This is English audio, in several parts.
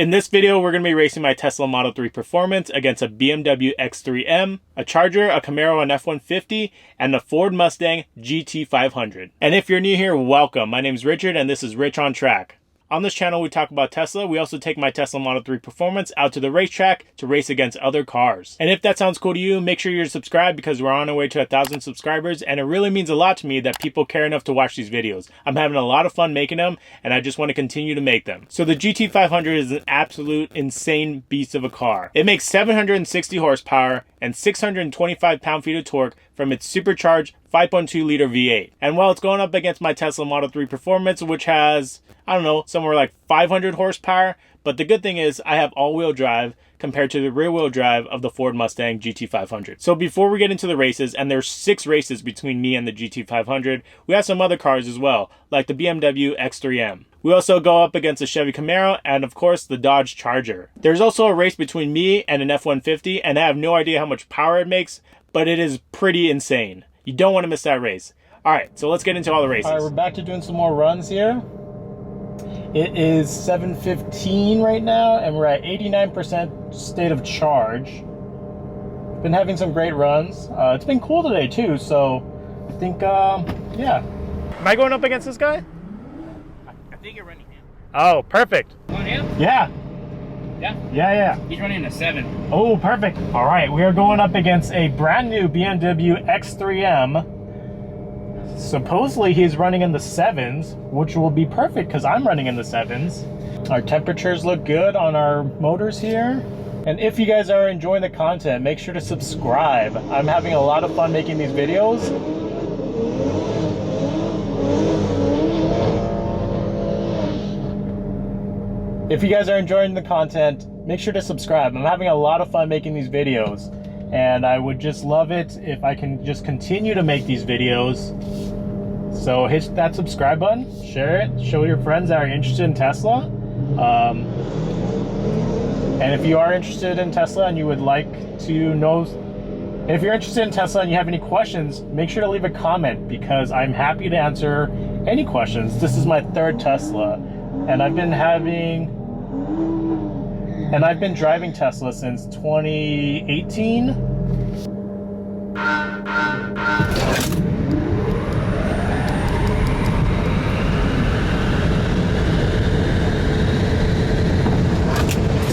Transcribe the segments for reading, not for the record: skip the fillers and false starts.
In this video, we're going to be racing my Tesla Model 3 Performance against a BMW X3M, a Charger, a Camaro, an F-150, and the Ford Mustang GT500. And if you're new here, welcome. My name is Richard, and this is Rich on Track. On this channel, we talk about Tesla. We also take my Tesla Model 3 Performance out to the racetrack to race against other cars. And if that sounds cool to you, make sure you're subscribed because we're on our way to 1,000 subscribers. And it really means a lot to me that people care enough to watch these videos. I'm having a lot of fun making them, and I just want to continue to make them. So the GT500 is an absolute insane beast of a car. It makes 760 horsepower and 625 pound-feet of torque from its supercharged 5.2-liter V8. And while it's going up against my Tesla Model 3 Performance, which has, I don't know, somewhere like 500 horsepower, but the good thing is I have all-wheel drive compared to the rear-wheel drive of the Ford Mustang GT500. So before we get into the races, and there's 6 races between me and the GT500, we have some other cars as well, like the BMW X3M. We also go up against the Chevy Camaro and, of course, the Dodge Charger. There's also a race between me and an F-150, and I have no idea how much power it makes, but it is pretty insane. You don't want to miss that race. All right, so let's get into all the races. All right, we're back to doing some more runs here. It is 7:15 right now, and we're at 89% state of charge. Been having some great runs. It's been cool today, too, so I think, yeah. Am I going up against this guy? I think you're running him. Oh, perfect. You want him? Yeah. Yeah? Yeah. He's running a 7. Oh, perfect. All right, we are going up against a brand new BMW X3M. Supposedly he's running in the 7s, which will be perfect because I'm running in the 7s. Our temperatures look good on our motors here. And if you guys are enjoying the content, make sure to subscribe. I'm having a lot of fun making these videos. If you guys are enjoying the content, make sure to subscribe. I'm having a lot of fun making these videos, and I would just love it if I can just continue to make these videos. So hit that subscribe button, share it, show your friends that are interested in Tesla. And if you are interested in Tesla and you would like to know, if you're interested in Tesla and you have any questions, make sure to leave a comment because I'm happy to answer any questions. This is my 3rd Tesla, and I've been driving Tesla since 2018.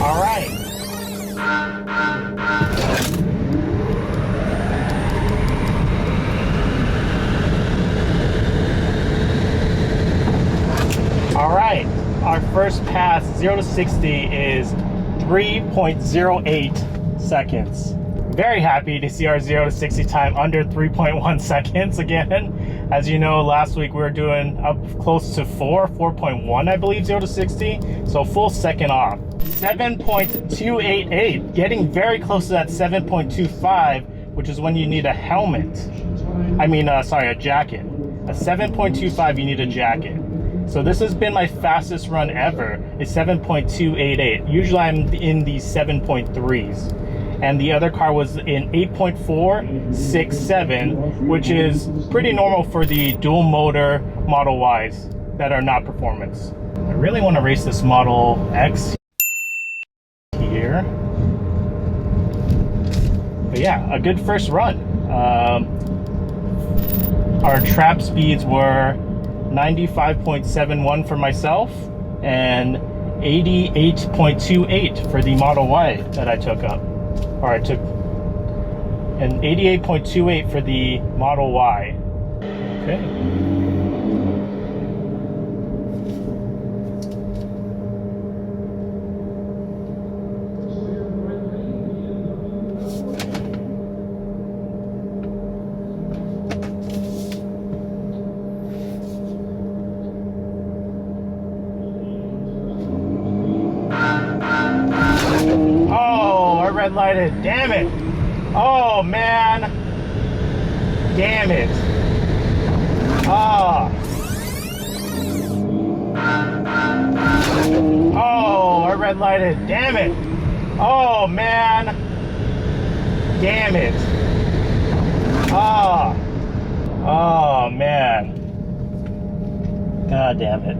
All right. All right. Our first pass 0 to 60 is 3.08 seconds. Very happy to see our 0 to 60 time under 3.1 seconds again. As you know, last week we were doing up close to 4.1, I believe, 0 to 60. So full second off. 7.288, getting very close to that 7.25, which is when you need a helmet. Sorry, a jacket. A 7.25, you need a jacket. So this has been my fastest run ever, is 7.288. Usually I'm in the 7.3s. And the other car was in 8.467, which is pretty normal for the dual motor Model Ys that are not performance. I really want to race this Model X here. But yeah, a good first run. Our trap speeds were 95.71 for myself and 88.28 for the Model Y that I took up. Or I took, and 88.28 for the Model Y. Okay. Red lighted, damn it. Oh man, damn it. Oh, I red lighted, damn it. Oh man, damn it. Oh man, god damn it.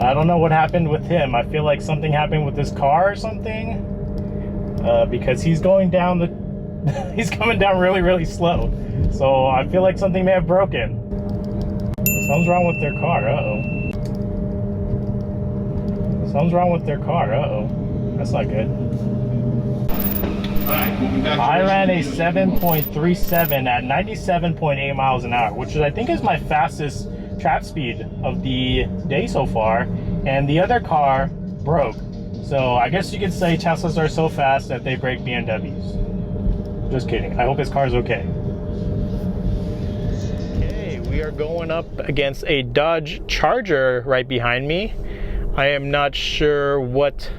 I don't know what happened with him. I feel like something happened with his car or something, because he's going down the he's coming down really, really slow. So I feel like something may have broken. Something's wrong with their car. Something's wrong with their car. That's not good. I ran a 7.37 at 97.8 miles an hour, which I think is my fastest trap speed of the day so far, and the other car broke. So I guess you could say Teslas are so fast that they break BMWs. Just kidding. I hope his car's okay. Okay, we are going up against a Dodge Charger right behind me. I am not sure what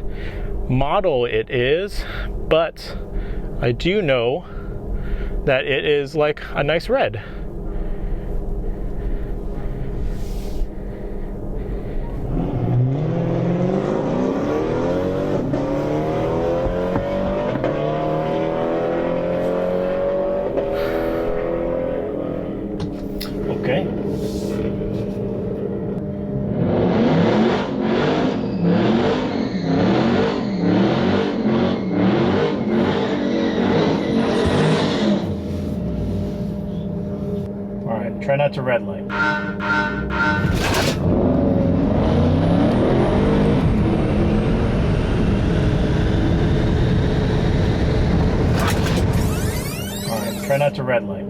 model it is, but I do know that it is like a nice red. Okay. All right, try not to red light. All right, try not to red light.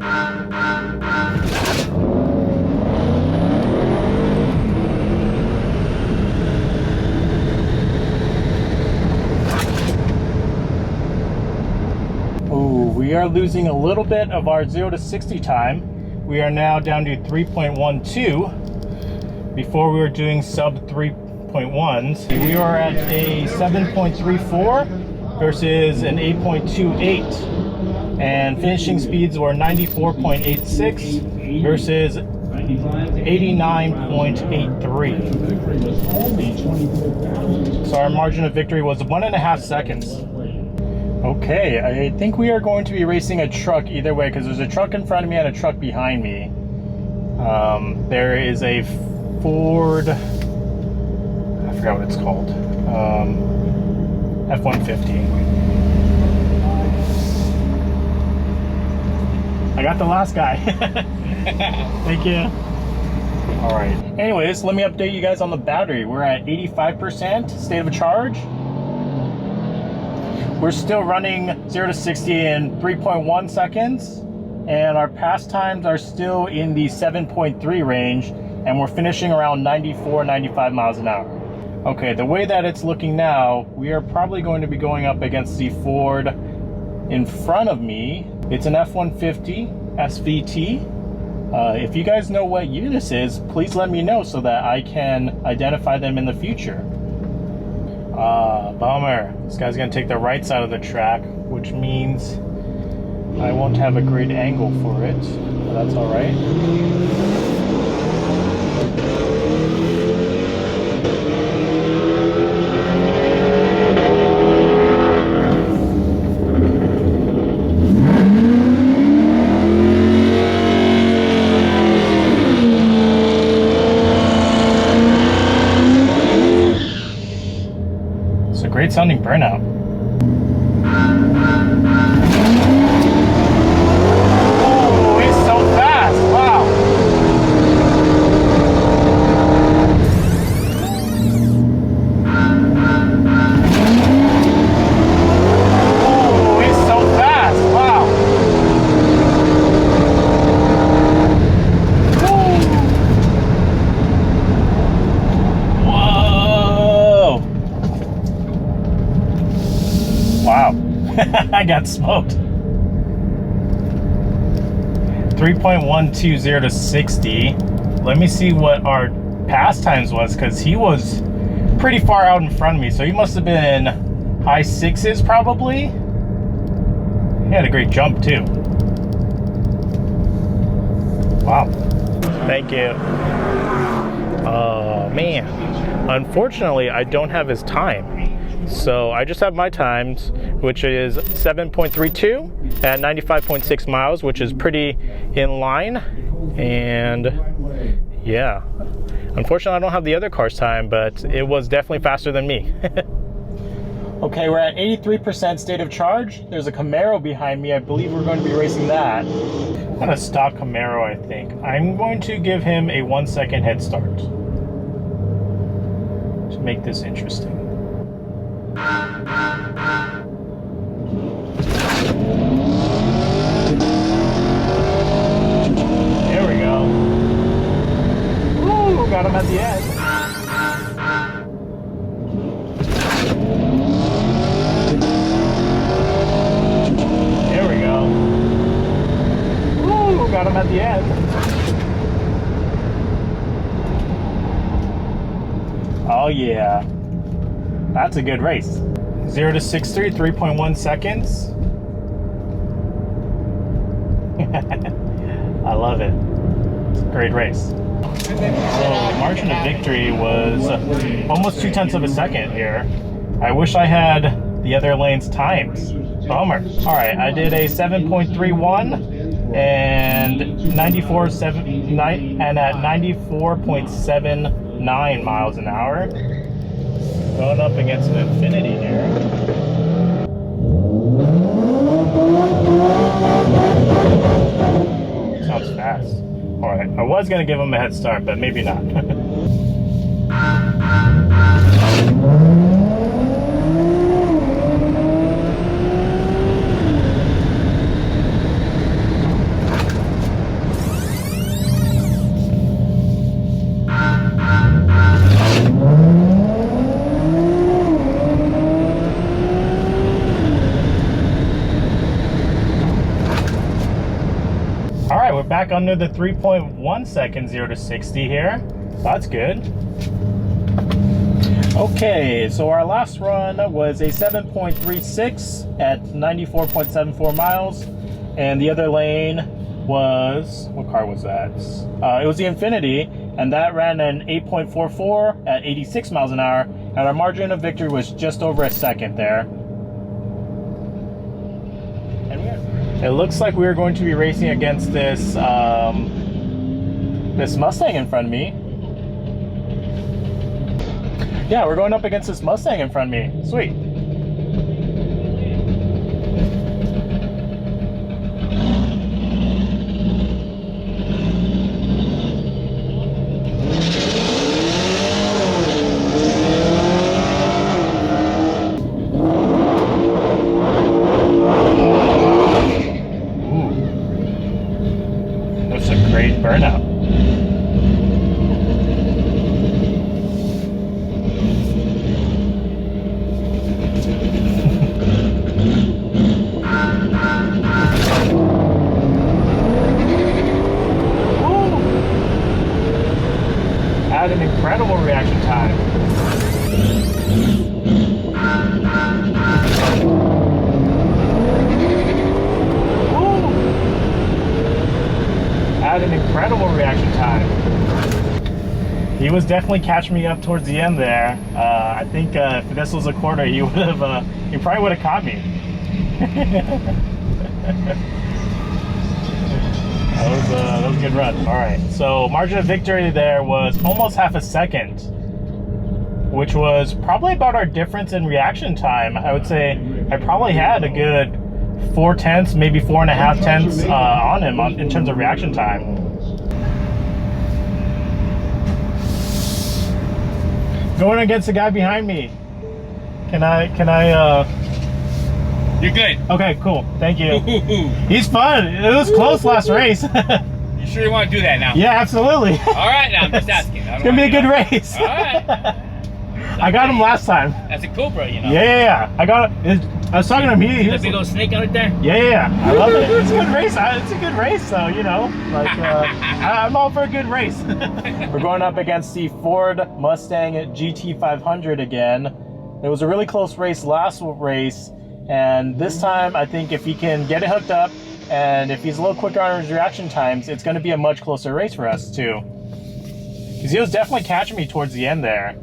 We are losing a little bit of our 0 to 60 time. We are now down to 3.12. Before we were doing sub 3.1s. We are at a 7.34 versus an 8.28. And finishing speeds were 94.86 versus 89.83. So our margin of victory was 1.5 seconds. Okay, I think we are going to be racing a truck either way, because there's a truck in front of me and a truck behind me. There is a Ford, I forgot what it's called, F-150. I got the last guy. Thank you. All right. Anyways, let me update you guys on the battery. We're at 85% state of charge. We're still running 0 to 60 in 3.1 seconds, and our pass times are still in the 7.3 range, and we're finishing around 94, 95 miles an hour. Okay, the way that it's looking now, we are probably going to be going up against the Ford in front of me. It's an F-150 SVT. If you guys know what year this is, please let me know so that I can identify them in the future. Bummer. This guy's gonna take the right side of the track, which means I won't have a great angle for it, but that's all right. Great sounding burnout. Oh, he's so fast. Wow. Oh, he's so fast. Wow. Wow, I got smoked. 3.120 to 60. Let me see what our pass times was, because he was pretty far out in front of me. So he must have been high sixes probably. He had a great jump too. Wow. Thank you. Oh man. Unfortunately, I don't have his time. So I just have my times, which is 7.32 at 95.6 miles, which is pretty in line. And yeah, Unfortunately, I don't have the other car's time, but it was definitely faster than me. Okay, we're at 83% state of charge. There's a Camaro behind me. I believe we're going to be racing that. Not a stock Camaro, I think. I'm going to give him a 1 second head start to make this interesting. There we go. Woo, got him at the end. There we go. Woo, got him at the end. Oh yeah. That's a good race. 0 to 60, 3.1 seconds. I love it. It's a great race. So the margin of victory was almost 0.2 of a second here. I wish I had the other lane's times. Bummer. All right, I did a 7.31 and 94.79 and at 94.79 miles an hour. Going up against an Infinity here. Sounds fast. All right, I was gonna give him a head start, but maybe not. All right, we're back under the 3.1 second 0 to 60 here. That's good. Okay, so our last run was a 7.36 at 94.74 miles. And the other lane was, what car was that? It was the Infinity, and that ran an 8.44 at 86 miles an hour. And our margin of victory was just over a second there. It looks like we're going to be racing against this This Mustang in front of me. Yeah, we're going up against this Mustang in front of me. Sweet. That's a great burnout. Had an incredible reaction time. Had an incredible reaction time. He was definitely catching me up towards the end there. I think if this was a quarter, he would have. He probably would have caught me. That was a good run. All right, so margin of victory there was almost half a second, which was probably about our difference in reaction time. I would say I probably had a good 4/10, maybe 4.5 on him in terms of reaction time. Going against the guy behind me. Can I You're good. Okay, cool. Thank you. He's fun. It was close last race. You sure you want to do that now? Yeah, absolutely. All right, now I'm just asking. It's gonna be a good race. All right. I got him last time. That's a Cobra, you know. Yeah. I got it. I was talking to him. He The was, big old snake out there. yeah. I love it. It's a good race. It's a good race, so you know, like I'm all for a good race. We're going up against the Ford Mustang GT500 again. It was a really close race last race, and this time I think if he can get it hooked up and if he's a little quicker on his reaction times, it's going to be a much closer race for us too. Because he was definitely catching me towards the end there.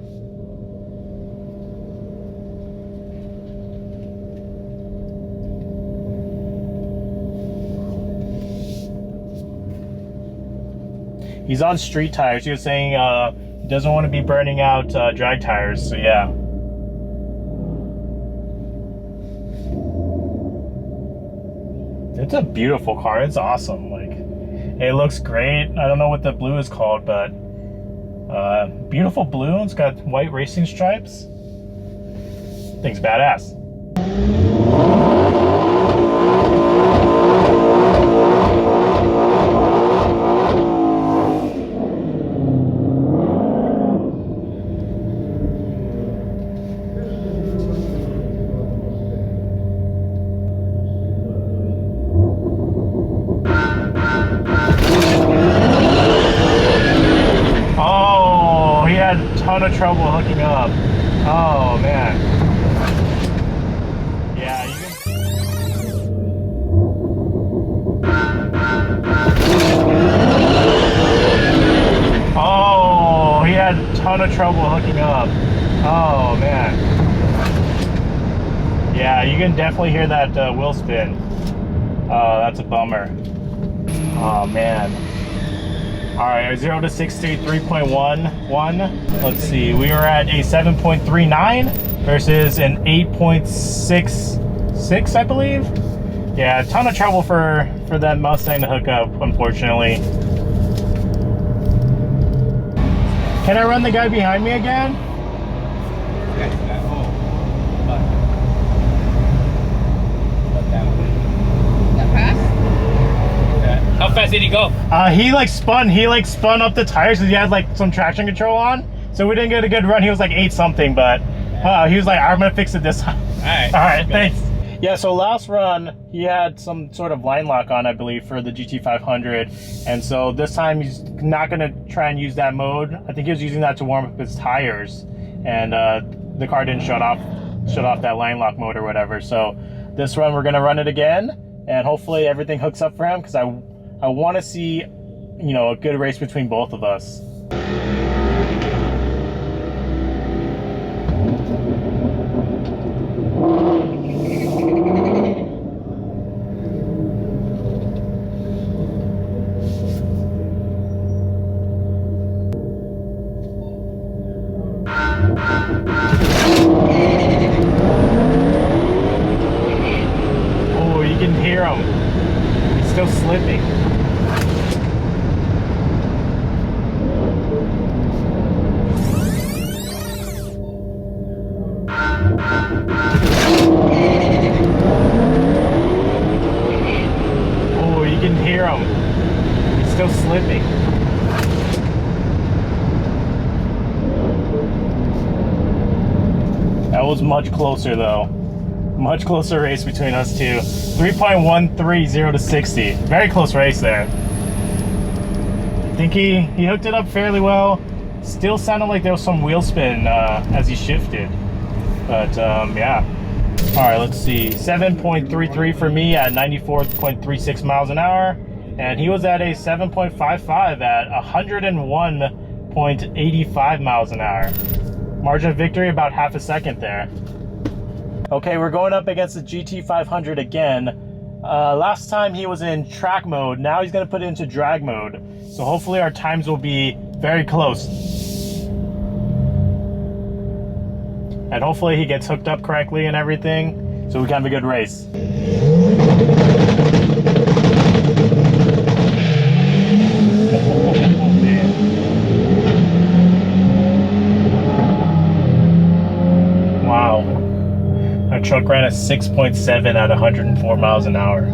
He's on street tires. He was saying doesn't want to be burning out drag tires, so yeah. It's a beautiful car. It's awesome. Like, it looks great. I don't know what the blue is called, but beautiful blue. It's got white racing stripes. Thing's badass. Ton of trouble hooking up. Oh man. Yeah, you can. Oh, he had a ton of trouble hooking up. Oh man. Yeah, you can definitely hear that wheel spin. Oh, that's a bummer. Oh man. All right, 0 to 60, 3.11. Let's see, we were at a 7.39 versus an 8.66, I believe. Yeah, a ton of trouble for that Mustang to hook up, unfortunately. Can I run the guy behind me again? How fast did he go? He spun up the tires because he had like some traction control on. So we didn't get a good run. He was like 8 something, but he was like, I'm gonna fix it this time. All right, thanks. Yeah, so last run, he had some sort of line lock on, I believe, for the GT500. And so this time he's not gonna try and use that mode. I think he was using that to warm up his tires. And the car didn't shut off that line lock mode or whatever. So this run, we're gonna run it again. And hopefully everything hooks up for him because I want to see, you know, a good race between both of us. Oh, you can hear him. He's still slipping. Oh, you can hear him. He's still slipping. That was much closer though. Much closer race between us two. 3.130 to 60. Very close race there. I think he hooked it up fairly well. Still sounded like there was some wheel spin as he shifted. But yeah. All right, let's see. 7.33 for me at 94.36 miles an hour. And he was at a 7.55 at 101.85 miles an hour. Margin of victory about half a second there. Okay, we're going up against the GT500 again. Last time he was in track mode. Now he's going to put it into drag mode. So hopefully our times will be very close. And hopefully he gets hooked up correctly and everything, so we can have a good race. Wow. Our truck ran at 6.7 at 104 miles an hour.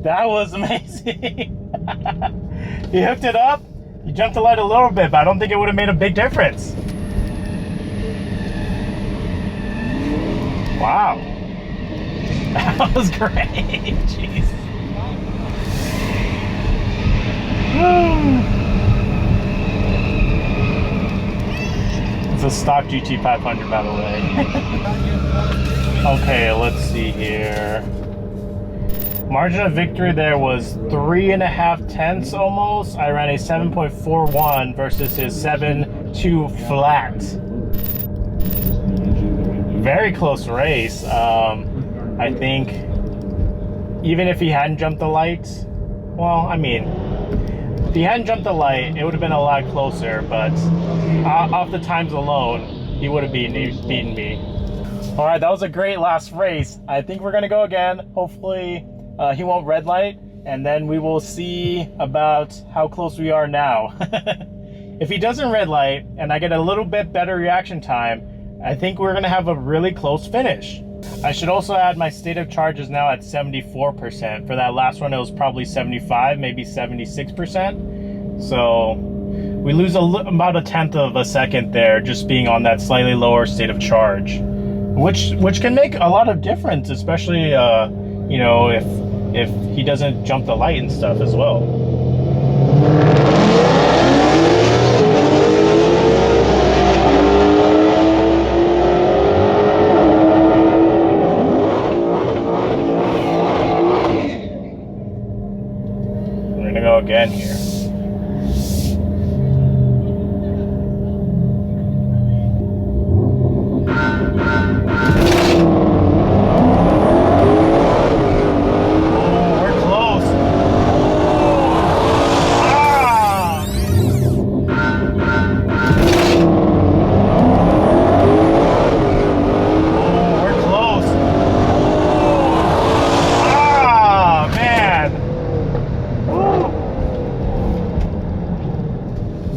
That was amazing. He hooked it up You jumped the light a little bit, but I don't think it would have made a big difference. Wow. That was great. Jeez. It's a stock GT500, by the way. Okay, let's see here. Margin of victory there was 3.5 tenths almost. I ran a 7.41 versus his 7.2 flat. Very close race. I think even if he hadn't jumped the light, well, I mean, if he hadn't jumped the light, it would have been a lot closer, but off the times alone, he would have beaten me. All right, that was a great last race. I think we're gonna go again. Hopefully he won't red light, and then we will see about how close we are now. If he doesn't red light and I get a little bit better reaction time, I think we're gonna have a really close finish. I should also add my state of charge is now at 74%. For that last one, it was probably 75, maybe 76%. So we lose about 1/10 of a second there, just being on that slightly lower state of charge, which can make a lot of difference, especially you know, if he doesn't jump the light and stuff as well. We're gonna go again here.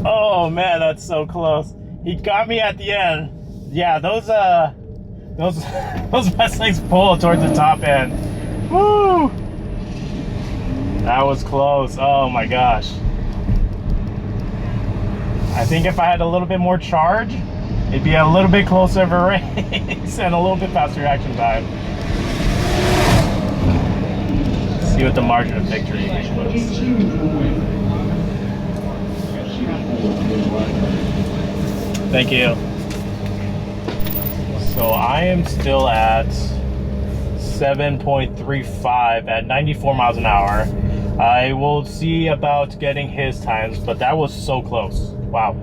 Oh man, that's so close. He got me at the end. Yeah, those Mustangs pull towards the top end. Woo! That was close. Oh my gosh. I think if I had a little bit more charge, it'd be a little bit closer of a race and a little bit faster reaction time. Let's see what the margin of victory was. Thank you. So I am still at 7.35 at 94 miles an hour. I will see about getting his times, but that was so close. Wow.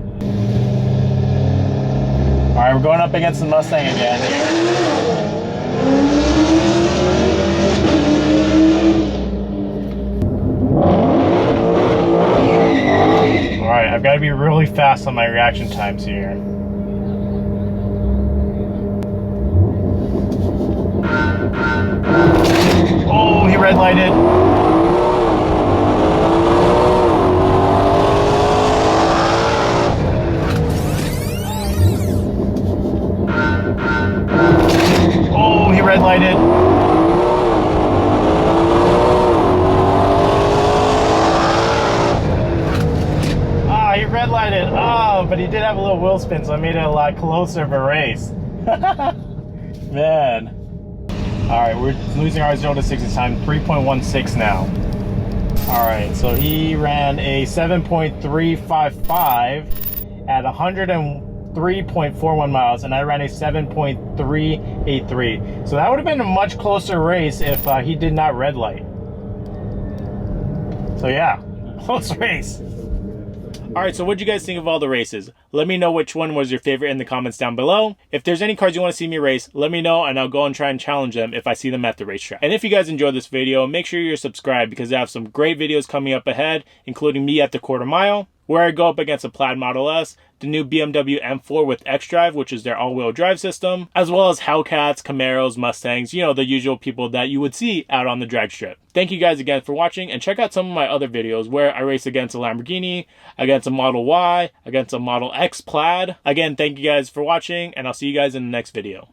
All right, we're going up against the Mustang again. All right, I've got to be really fast on my reaction times here. Oh, he red lighted. Oh, he red lighted. He red lighted. Oh, but he did have a little wheel spin, so I made it a lot closer of a race. Man. All right, we're losing our 0 to 60 time, 3.16 now. All right, so he ran a 7.355 at 103.41 miles, and I ran a 7.383. So that would have been a much closer race if he did not red light. So yeah, close race. Alright, so what'd you guys think of all the races? Let me know which one was your favorite in the comments down below. If there's any cars you want to see me race, let me know and I'll go and try and challenge them if I see them at the racetrack. And if you guys enjoyed this video, make sure you're subscribed because I have some great videos coming up ahead, including me at the quarter mile, where I go up against a Plaid Model S, the new BMW M4 with xDrive, which is their all-wheel drive system, as well as Hellcats, Camaros, Mustangs, you know, the usual people that you would see out on the drag strip. Thank you guys again for watching, and check out some of my other videos where I race against a Lamborghini, against a Model Y, against a Model X Plaid. Again, thank you guys for watching, and I'll see you guys in the next video.